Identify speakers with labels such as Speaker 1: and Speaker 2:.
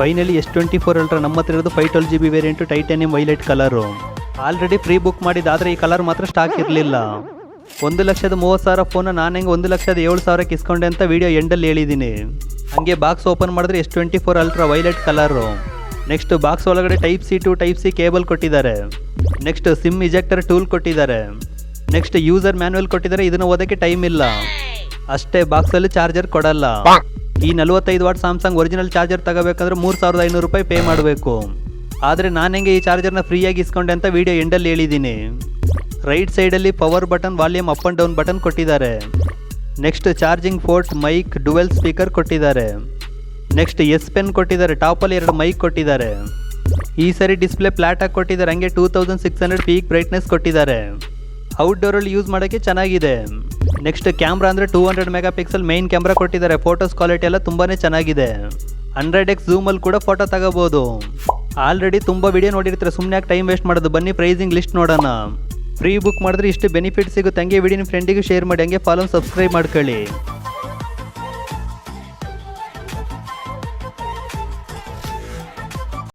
Speaker 1: Finally S24 ultra ನಮ್ಮ ಹತ್ರ ಇರೋದು 512GB variant titanium violet colour. Already pre book ಮಾಡಿದ್ದಾದರೆ ಈ ಕಲರ್ ಮಾತ್ರ ಸ್ಟಾಕ್ ಇರಲಿಲ್ಲ. 1,30,30,000 ಫೋನ್ ನಾನು ಹೆಂಗೆ 1,07,000ಕ್ಕೆ ಇಸ್ಕೊಂಡೆ ಅಂತ ವಿಡಿಯೋ ಎಂಡಲ್ಲಿ ಹೇಳಿದ್ದೀನಿ. ಹಾಗೆ ಬಾಕ್ಸ್ ಓಪನ್ ಮಾಡಿದ್ರೆ S24 ultra violet colour. Next box ಒಳಗಡೆ type C to type C cable ಕೊಟ್ಟಿದ್ದಾರೆ. ನೆಕ್ಸ್ಟ್ ಸಿಮ್ ಇಜೆಕ್ಟರ್ ಟೂಲ್ ಕೊಟ್ಟಿದ್ದಾರೆ. ನೆಕ್ಸ್ಟ್ ಯೂಸರ್ ಮ್ಯಾನ್ಯಲ್ ಕೊಟ್ಟಿದ್ದಾರೆ. ಇದನ್ನು ಓದೋಕ್ಕೆ ಟೈಮ್ ಇಲ್ಲ. ಅಷ್ಟೇ, ಬಾಕ್ಸಲ್ಲಿ ಚಾರ್ಜರ್ ಕೊಡಲ್ಲ. ಈ 45 ವಾಟ್ ಸ್ಯಾಮ್ಸಂಗ್ ಒರಿಜಿನಲ್ ಚಾರ್ಜರ್ ತಗೋಬೇಕಂದ್ರೆ 3,500 ರೂಪಾಯಿ ಪೇ ಮಾಡಬೇಕು. ಆದರೆ ನಾನು ಹೆಂಗೆ ಈ ಚಾರ್ಜರ್ನ ಫ್ರೀಯಾಗಿ ಇಸ್ಕೊಂಡೆ ಅಂತ ವಿಡಿಯೋ ಎಂಡಲ್ಲಿ ಹೇಳಿದ್ದೀನಿ. ರೈಟ್ ಸೈಡಲ್ಲಿ power button, volume up and down button ಕೊಟ್ಟಿದ್ದಾರೆ. Next charging port, mic, dual speaker ಕೊಟ್ಟಿದ್ದಾರೆ. ನೆಕ್ಸ್ಟ್ ಎಸ್ ಪೆನ್ ಕೊಟ್ಟಿದ್ದಾರೆ. ಟಾಪಲ್ಲಿ 2 ಮೈಕ್ ಕೊಟ್ಟಿದ್ದಾರೆ. ಈ ಸರಿ ಡಿಸ್ಪ್ಲೇ ಫ್ಲಾಟಾಗಿ ಕೊಟ್ಟಿದ್ದಾರೆ. ಹಂಗೆ 2600 ಪೀಕ್ ಬ್ರೈಟ್ನೆಸ್ ಕೊಟ್ಟಿದ್ದಾರೆ. ಔಟ್ಡೋರಲ್ಲಿ ಯೂಸ್ ಮಾಡೋಕ್ಕೆ ಚೆನ್ನಾಗಿದೆ. ನೆಕ್ಸ್ಟ್ ಕ್ಯಾಮ್ರಾ ಅಂದರೆ 200 ಮೆಗಾ ಪಿಕ್ಸೆಲ್ ಮೈನ್ ಕ್ಯಾಮ್ರಾ ಕೊಟ್ಟಿದ್ದಾರೆ. ಫೋಟೋಸ್ ಕ್ವಾಲಿಟಿ ಎಲ್ಲ ತುಂಬಾ ಚೆನ್ನಾಗಿದೆ. 100x ಝೂಮಲ್ಲಿ ಕೂಡ ಫೋಟೋ ತಗೋಬೋದು. ಆಲ್ರೆಡಿ ತುಂಬ ವಿಡಿಯೋ ನೋಡಿರ್ತಾರೆ, ಸುಮ್ಮನೆ ಯಾಕೆ ಟೈಮ್ ವೇಸ್ಟ್ ಮಾಡೋದು. ಬನ್ನಿ ಪ್ರೈಸಿಂಗ್ ಲಿಸ್ಟ್ ನೋಡೋಣ. ಫ್ರೀ ಬುಕ್ ಮಾಡಿದ್ರೆ ಇಷ್ಟು ಬೆನಿಫಿಟ್ ಸಿಗುತ್ತೆ. ಹಂಗೆ ವಿಡಿಯೋ ನಿಮ್ಮ ಫ್ರೆಂಡಿಗೆ ಶೇರ್ ಮಾಡಿ. ಹಂಗೆ ಫಾಲೋ ಸಬ್ಸ್ಕ್ರೈಬ್ ಮಾಡ್ಕೊಳ್ಳಿ.